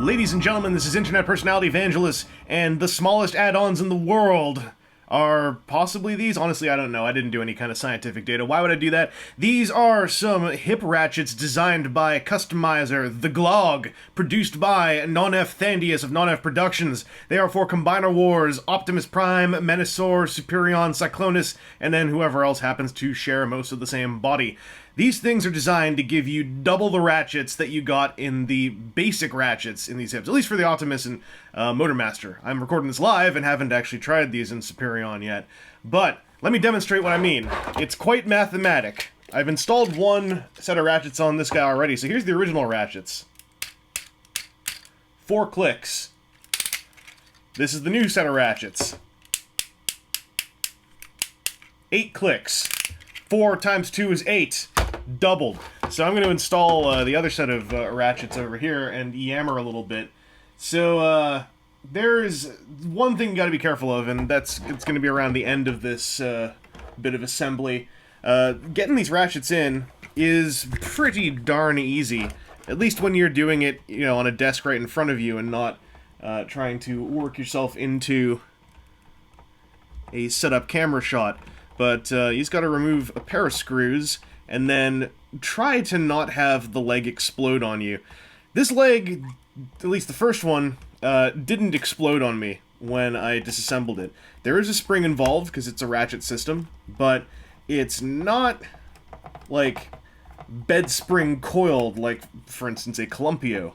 Ladies and gentlemen, this is Internet Personality Evangelist, and the smallest add-ons in the world are possibly these. Honestly, I don't know. I didn't do any kind of scientific data. Why would I do that? These are some hip ratchets designed by Customizer, the Glog, produced by Nonnef Thandius of Nonnef Productions. They are for Combiner Wars, Optimus Prime, Menasor, Superion, Cyclonus, and then whoever else happens to share most of the same body. These things are designed to give you double the ratchets that you got in the basic ratchets in these hips, at least for the Optimus and Motormaster. I'm recording this live and haven't actually tried these in Superion yet, but let me demonstrate what I mean. It's quite mathematic. I've installed one set of ratchets on this guy already, so here's the original ratchets. 4 clicks. This is the new set of ratchets. 8 clicks. 4 times 2 is 8. Doubled. So I'm going to install the other set of ratchets over here and yammer a little bit. So there's one thing you got to be careful of, and it's going to be around the end of this bit of assembly. Getting these ratchets in is pretty darn easy, at least when you're doing it, you know, on a desk right in front of you and not trying to work yourself into a setup camera shot. But you just got to remove a pair of screws and then try to not have the leg explode on you. This leg, at least the first one, didn't explode on me when I disassembled it. There is a spring involved because it's a ratchet system, but it's not like bed spring coiled like, for instance, a Columpio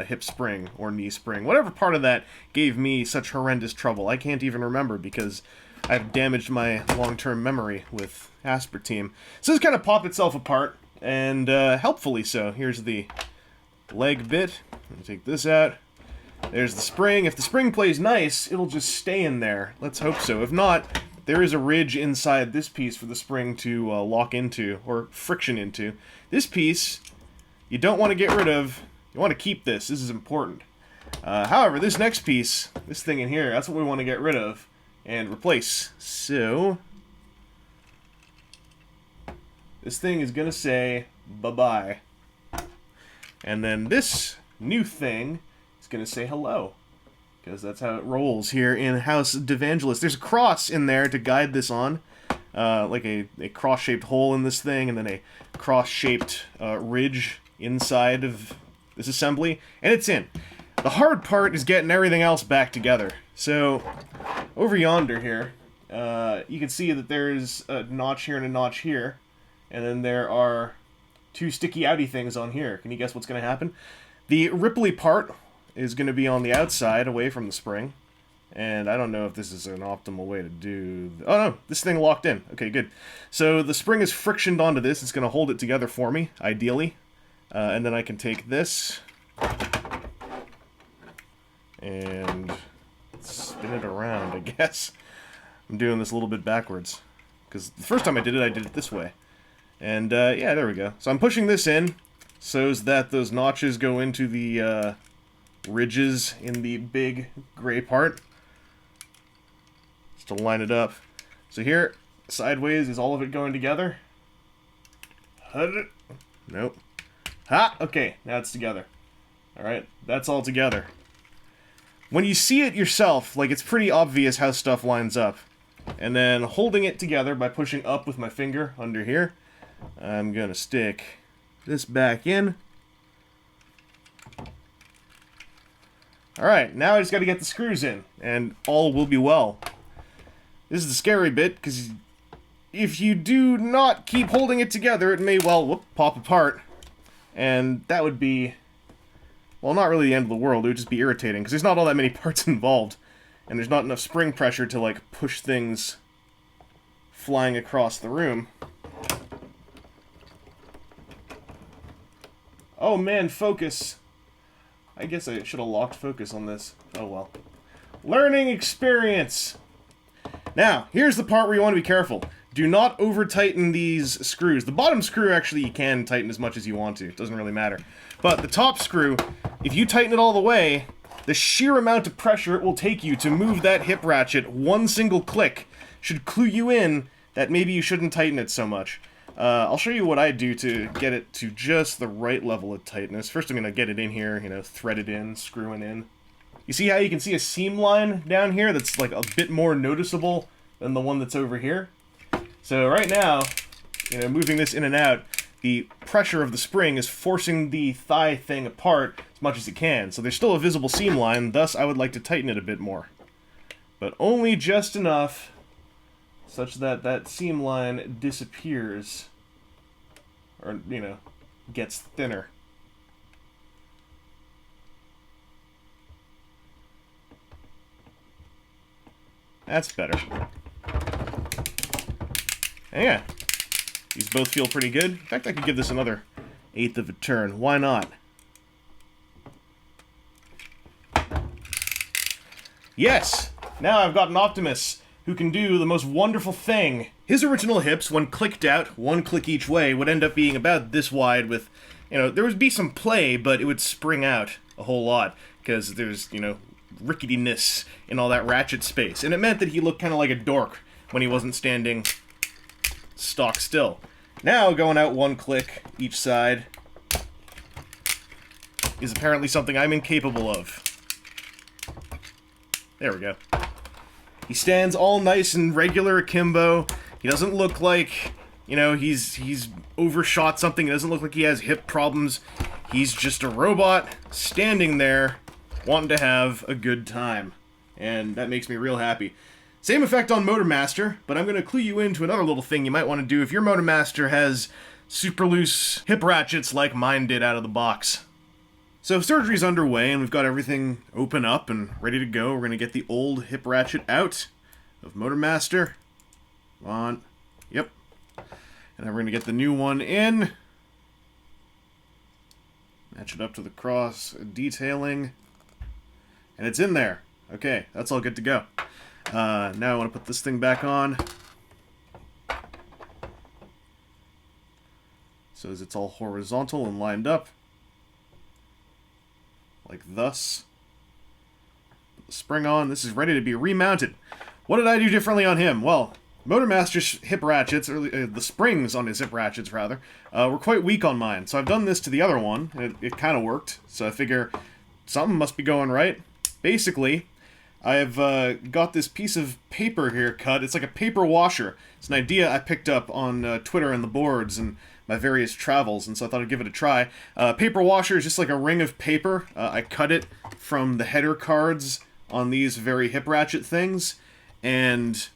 hip spring or knee spring. Whatever part of that gave me such horrendous trouble, I can't even remember because I've damaged my long-term memory with aspartame. So this kind of popped itself apart, and helpfully so. Here's the leg bit. Let me take this out. There's the spring. If the spring plays nice, it'll just stay in there. Let's hope so. If not, there is a ridge inside this piece for the spring to lock into, or friction into. This piece, you don't want to get rid of. You want to keep this. This is important. However, this next piece, this thing in here, that's what we want to get rid of and replace. So this thing is gonna say bye-bye. And then this new thing is gonna say hello. Because that's how it rolls here in House Devangelist. There's a cross in there to guide this on. Like a cross-shaped hole in this thing, and then a cross-shaped ridge inside of this assembly. And it's in. The hard part is getting everything else back together. So over yonder here, you can see that there's a notch here and a notch here. And then there are 2 sticky outy things on here. Can you guess what's going to happen? The ripply part is going to be on the outside, away from the spring. And I don't know if this is an optimal way to do... Oh no, this thing locked in. Okay, good. So the spring is frictioned onto this. It's going to hold it together for me, ideally. And then I can take this and spin it around, I guess. I'm doing this a little bit backwards, because the first time I did it this way. And, yeah, there we go. So I'm pushing this in so that those notches go into the ridges in the big gray part. Just to line it up. So here, sideways, is all of it going together? Nope. Ha! Okay, now it's together. Alright, that's all together. When you see it yourself, like, it's pretty obvious how stuff lines up. And then holding it together by pushing up with my finger under here, I'm gonna stick this back in. Alright, now I just gotta get the screws in, and all will be well. This is the scary bit, because if you do not keep holding it together, it may, well, pop apart. And that would be, well, not really the end of the world. It would just be irritating, because there's not all that many parts involved. And there's not enough spring pressure to, like, push things flying across the room. Oh man, focus. I guess I should have locked focus on this. Oh well. Learning experience! Now, here's the part where you want to be careful. Do not over-tighten these screws. The bottom screw, actually, you can tighten as much as you want to. It doesn't really matter. But the top screw, if you tighten it all the way, the sheer amount of pressure it will take you to move that hip ratchet one single click should clue you in that maybe you shouldn't tighten it so much. I'll show you what I do to get it to just the right level of tightness. First I'm going to get it in here, you know, thread it in, screw it in. You see how you can see a seam line down here that's like a bit more noticeable than the one that's over here? So right now, you know, moving this in and out, the pressure of the spring is forcing the thigh thing apart as much as it can. So there's still a visible seam line, thus I would like to tighten it a bit more. But only just enough such that that seam line disappears, or, you know, gets thinner. That's better. And yeah, these both feel pretty good. In fact, I could give this another 1/8 of a turn. Why not? Yes! Now I've got an Optimus who can do the most wonderful thing. His original hips, when clicked out, one click each way, would end up being about this wide with, you know, there would be some play, but it would spring out a whole lot, because there's, you know, ricketiness in all that ratchet space. And it meant that he looked kind of like a dork when he wasn't standing stock still. Now, going out one click each side is apparently something I'm incapable of. There we go. He stands all nice and regular akimbo. He doesn't look like, you know, he's overshot something. He doesn't look like he has hip problems. He's just a robot standing there wanting to have a good time. And that makes me real happy. Same effect on Motormaster, but I'm going to clue you into another little thing you might want to do if your Motormaster has super loose hip ratchets like mine did out of the box. So surgery's underway and we've got everything open up and ready to go. We're going to get the old hip ratchet out of Motormaster. Come on. Yep. And then we're going to get the new one in. Match it up to the cross detailing. And it's in there. Okay, that's all good to go. Now I want to put this thing back on. So as it's all horizontal and lined up. Like thus. Put the spring on. This is ready to be remounted. What did I do differently on him? Well, Motormaster's hip ratchets, or the springs on his hip ratchets, rather, were quite weak on mine. So I've done this to the other one, and it kind of worked. So I figure something must be going right. Basically, I've got this piece of paper here cut. It's like a paper washer. It's an idea I picked up on Twitter and the boards and my various travels, and so I thought I'd give it a try. Paper washer is just like a ring of paper. I cut it from the header cards on these very hip ratchet things, and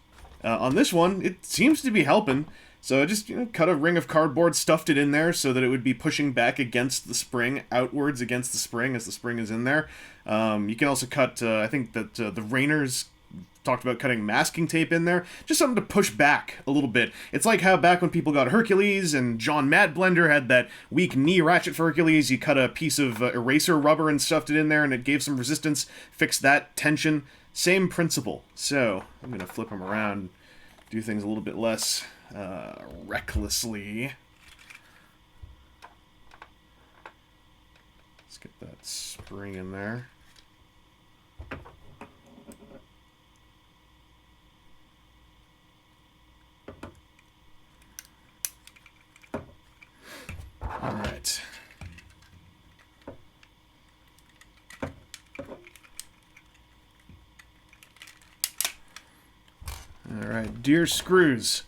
on this one, it seems to be helping. So I just, you know, cut a ring of cardboard, stuffed it in there so that it would be pushing back against the spring, outwards against the spring as the spring is in there. You can also cut, I think that the Rainers talked about cutting masking tape in there. Just something to push back a little bit. It's like how back when people got Hercules and John Matt Blender had that weak knee ratchet for Hercules, you cut a piece of eraser rubber and stuffed it in there and it gave some resistance, fixed that tension. Same principle. So I'm going to flip them around, do things a little bit less recklessly. Let's get that spring in there. All right. All right, dear screws,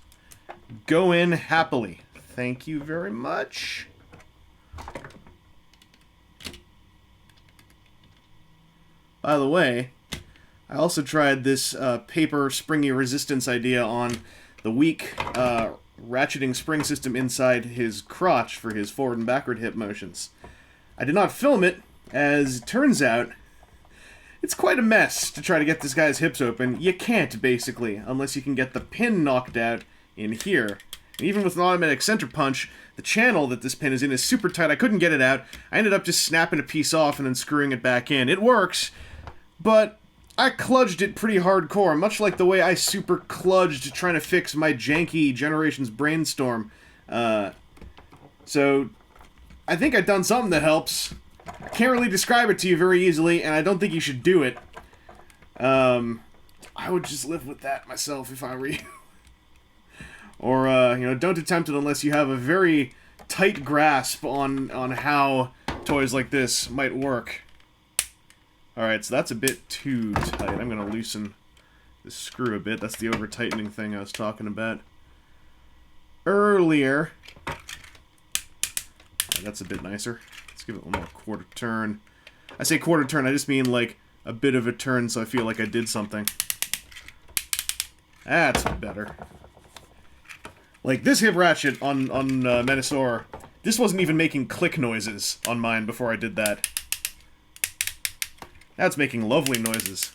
go in happily. Thank you very much. By the way, I also tried this paper springy resistance idea on the weak ratcheting spring system inside his crotch for his forward and backward hip motions. I did not film it, as it turns out, it's quite a mess to try to get this guy's hips open. You can't, basically, unless you can get the pin knocked out in here. And even with an automatic center punch, the channel that this pin is in is super tight. I couldn't get it out. I ended up just snapping a piece off and then screwing it back in. It works, but I kludged it pretty hardcore, much like the way I super kludged trying to fix my janky Generations Brainstorm. So, I think I've done something that helps. I can't really describe it to you very easily, and I don't think you should do it. I would just live with that myself if I were you. Or, you know, don't attempt it unless you have a very tight grasp on how toys like this might work. Alright, so that's a bit too tight. I'm going to loosen this screw a bit. That's the over-tightening thing I was talking about earlier. Yeah, that's a bit nicer. Let's give it one more quarter turn. I say quarter turn, I just mean like a bit of a turn so I feel like I did something. That's better. Like, this hip ratchet on Metasaur, this wasn't even making click noises on mine before I did that. That's making lovely noises.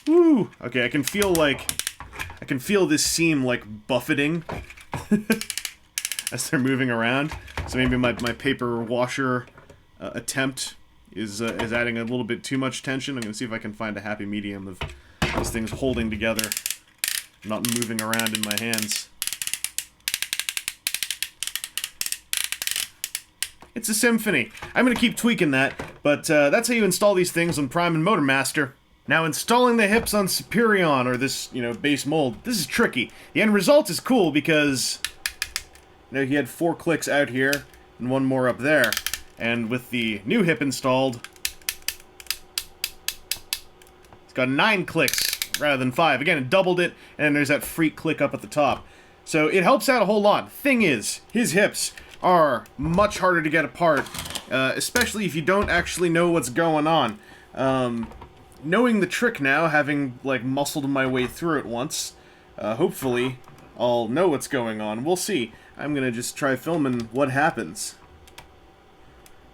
Woo! Okay, I can feel this seam, like, buffeting as they're moving around. So maybe my paper washer attempt is adding a little bit too much tension. I'm gonna see if I can find a happy medium of these things holding together, not moving around in my hands. It's a symphony. I'm going to keep tweaking that, but that's how you install these things on Prime and Motormaster. Now, installing the hips on Superion, or this, you know, base mold, this is tricky. The end result is cool because, you know, he had 4 clicks out here and 1 more up there. And with the new hip installed, it's got 9 clicks rather than 5. Again, it doubled it, and then there's that freak click up at the top. So it helps out a whole lot. Thing is, his hips are much harder to get apart, especially if you don't actually know what's going on. Knowing the trick now, having, like, muscled my way through it once, hopefully I'll know what's going on. We'll see. I'm gonna just try filming what happens.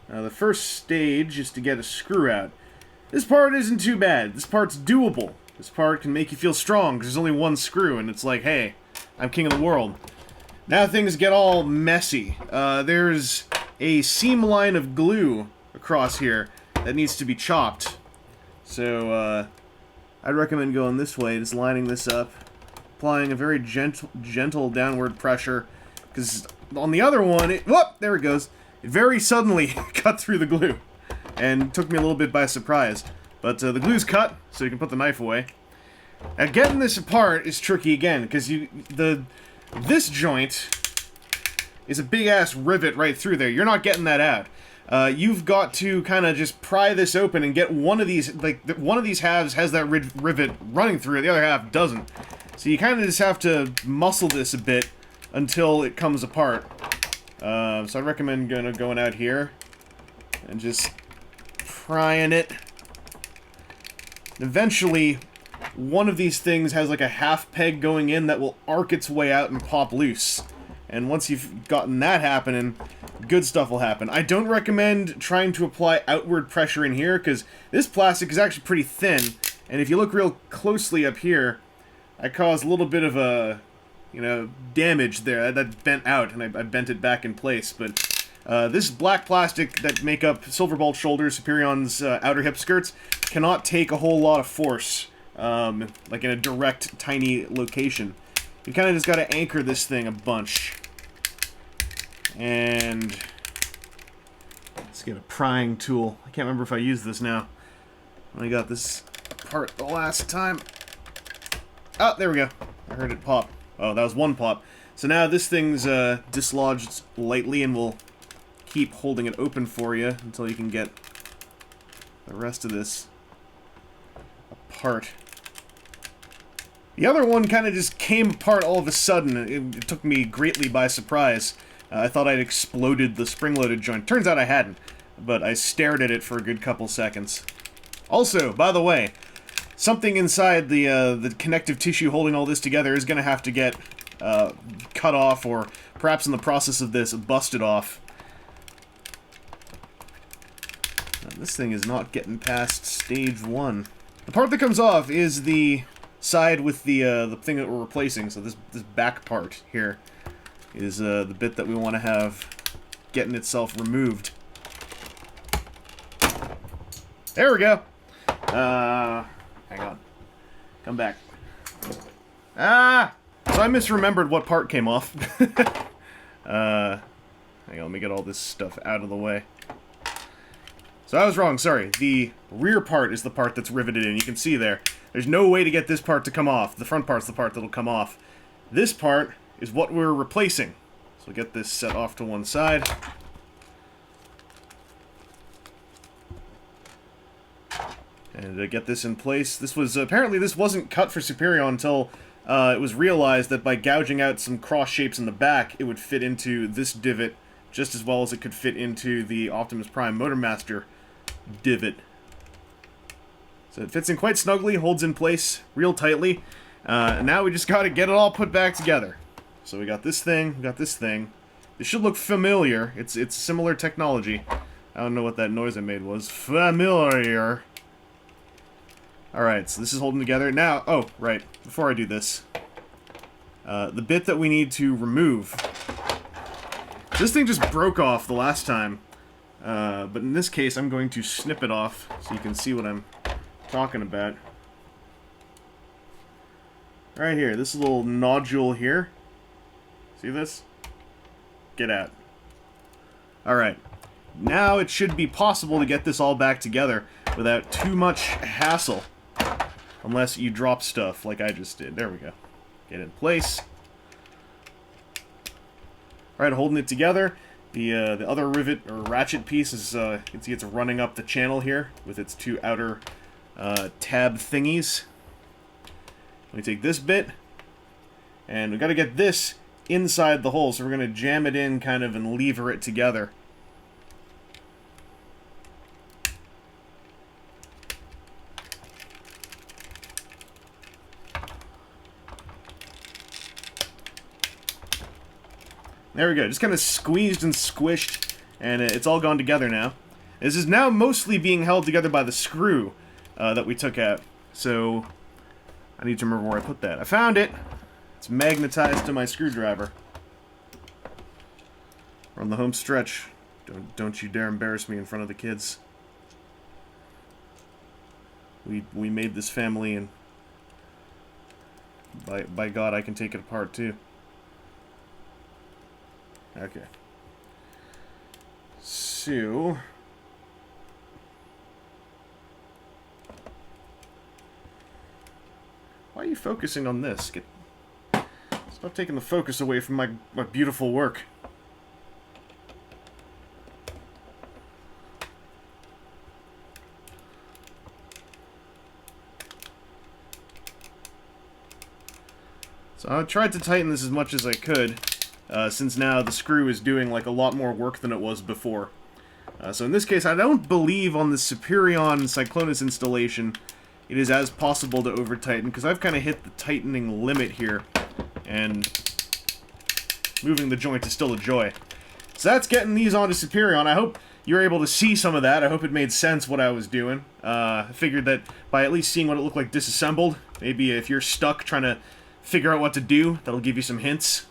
The first stage is to get a screw out. This part isn't too bad. This part's doable. This part can make you feel strong, because there's only 1 screw, and it's like, hey, I'm king of the world. Now things get all messy. There's a seam line of glue across here that needs to be chopped. So, I'd recommend going this way, just lining this up, applying a very gentle downward pressure, because on the other one, whoop, there it goes. It very suddenly cut through the glue, and took me a little bit by surprise. But the glue's cut, so you can put the knife away. Now getting this apart is tricky again, because this joint is a big-ass rivet right through there. You're not getting that out. You've got to kind of just pry this open and get one of these, like, one of these halves has that rivet running through it, the other half doesn't. So you kind of just have to muscle this a bit until it comes apart. So I recommend going out here and just prying it. Eventually, one of these things has like a half peg going in that will arc its way out and pop loose. And once you've gotten that happening, good stuff will happen. I don't recommend trying to apply outward pressure in here, because this plastic is actually pretty thin. And if you look real closely up here, I caused a little bit of a, you know, damage there. That bent out, and I bent it back in place. But this black plastic that make up Silverbolt shoulders, Superion's outer hip skirts, cannot take a whole lot of force, like in a direct, tiny location. You kind of just got to anchor this thing a bunch. And let's get a prying tool. I can't remember if I used this now. I got this apart the last time. Oh, there we go. I heard it pop. Oh, that was 1 pop. So now this thing's dislodged lightly, and we'll keep holding it open for you until you can get the rest of this apart. The other one kind of just came apart all of a sudden. It took me greatly by surprise. I thought I'd exploded the spring-loaded joint. Turns out I hadn't, but I stared at it for a good couple seconds. Also, by the way, something inside the connective tissue holding all this together is going to have to get cut off, or perhaps in the process of this, busted off. This thing is not getting past stage 1. The part that comes off is the side with the thing that we're replacing. So this back part here is the bit that we want to have getting itself removed. There we go. Hang on. Come back. Ah! So I misremembered what part came off. Hang on, let me get all this stuff out of the way. So I was wrong, sorry. The rear part is the part that's riveted in. You can see there. There's no way to get this part to come off. The front part's the part that'll come off. This part is what we're replacing. So get this set off to one side. And to get this in place, this was apparently this wasn't cut for Superion until it was realized that by gouging out some cross shapes in the back, it would fit into this divot just as well as it could fit into the Optimus Prime Motormaster divot. So it fits in quite snugly, holds in place real tightly. Now we just gotta get it all put back together. So we got this thing, we got this thing. This should look familiar. It's similar technology. I don't know what that noise I made was. Familiar. Alright, so this is holding together. Now, oh, right, before I do this. The bit that we need to remove. This thing just broke off the last time. But in this case, I'm going to snip it off so you can see what I'm talking about. Right here, this little nodule here. See this? Get out. Alright. Now it should be possible to get this all back together without too much hassle. Unless you drop stuff like I just did. There we go. Get it in place. Alright, holding it together. The other rivet or ratchet piece is, you can see it's running up the channel here with its two outer tab thingies. Let me take this bit, and we got to get this inside the hole, so we're going to jam it in kind of and lever it together. There we go, just kind of squeezed and squished, and it's all gone together now. This is now mostly being held together by the screw that we took out, so I need to remember where I put that. I found it! It's magnetized to my screwdriver. We're on the home stretch. Don't you dare embarrass me in front of the kids. We made this family, and by God, I can take it apart too. Okay. So why are you focusing on this? Stop taking the focus away from my beautiful work. So I tried to tighten this as much as I could, since now the screw is doing like a lot more work than it was before. So in this case, I don't believe on the Superion Cyclonus installation it is as possible to over-tighten, because I've kind of hit the tightening limit here, and moving the joint is still a joy. So that's getting these onto Superion. I hope you're able to see some of that. I hope it made sense what I was doing. I figured that by at least seeing what it looked like disassembled, maybe if you're stuck trying to figure out what to do, that'll give you some hints.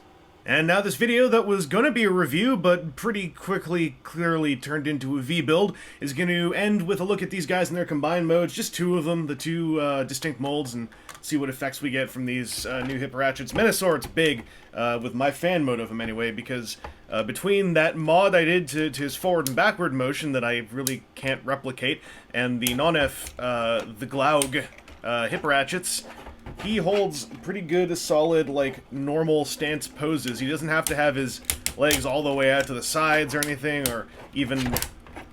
And now this video that was going to be a review, but pretty quickly, clearly turned into a V-build, is going to end with a look at these guys in their combined modes, just two of them, the two distinct molds, and see what effects we get from these new hip ratchets. Menasor, big, with my fan mode of him anyway, because between that mod I did to his forward and backward motion that I really can't replicate, and the Nonnef, the Glaug hip ratchets, he holds pretty good, solid, like, normal stance poses. He doesn't have to have his legs all the way out to the sides or anything, or even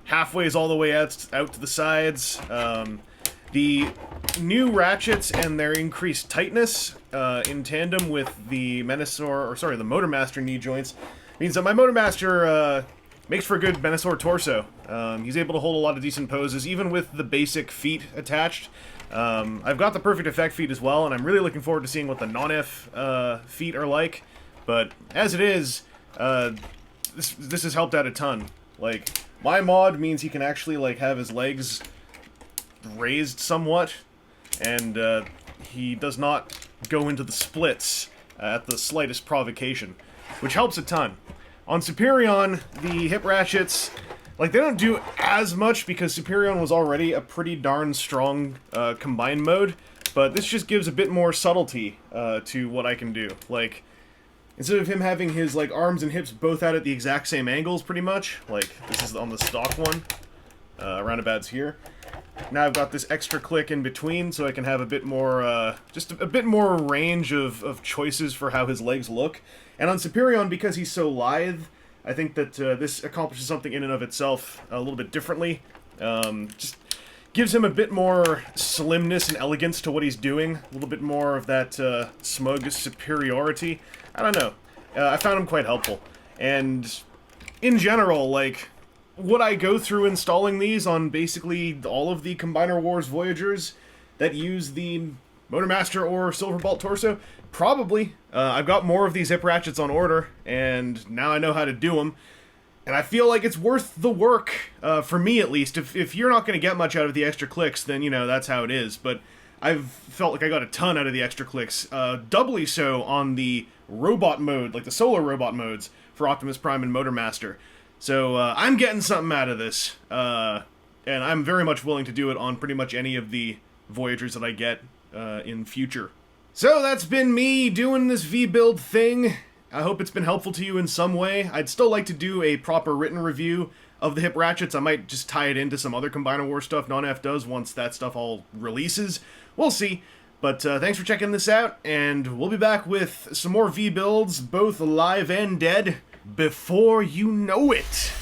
halfways all the way out to the sides. The new ratchets and their increased tightness, in tandem with the the Motormaster knee joints, means that my Motormaster, makes for a good Menasor torso. He's able to hold a lot of decent poses, even with the basic feet attached. I've got the perfect effect feet as well, and I'm really looking forward to seeing what the Nonnef feet are like. But as it is, this has helped out a ton. Like, my mod means he can actually like have his legs raised somewhat, and he does not go into the splits at the slightest provocation, which helps a ton. On Superion, the hip ratchets, like, they don't do as much because Superion was already a pretty darn strong combined mode, but this just gives a bit more subtlety to what I can do. Like, instead of him having his, like, arms and hips both out at the exact same angles, pretty much, like, this is on the stock one, roundabouts here, Now I've got this extra click in between, so I can have a bit more, just a bit more range of choices for how his legs look. And on Superion, because he's so lithe, I think that this accomplishes something in and of itself a little bit differently. Just gives him a bit more slimness and elegance to what he's doing. A little bit more of that smug superiority. I don't know. I found him quite helpful. And in general, like, would I go through installing these on basically all of the Combiner Wars Voyagers that use the Motormaster or Silverbolt torso? Probably. I've got more of these hip ratchets on order, and now I know how to do them. And I feel like it's worth the work, for me at least. If you're not going to get much out of the extra clicks, then, you know, that's how it is. But I've felt like I got a ton out of the extra clicks. Doubly so on the robot mode, like the solar robot modes for Optimus Prime and Motormaster. So I'm getting something out of this. And I'm very much willing to do it on pretty much any of the Voyagers that I get in future. So that's been me doing this V-Build thing. I hope it's been helpful to you in some way. I'd still like to do a proper written review of the hip ratchets. I might just tie it into some other Combiner War stuff Nonnef does once that stuff all releases. We'll see. But thanks for checking this out, and we'll be back with some more V-Builds, both live and dead, before you know it.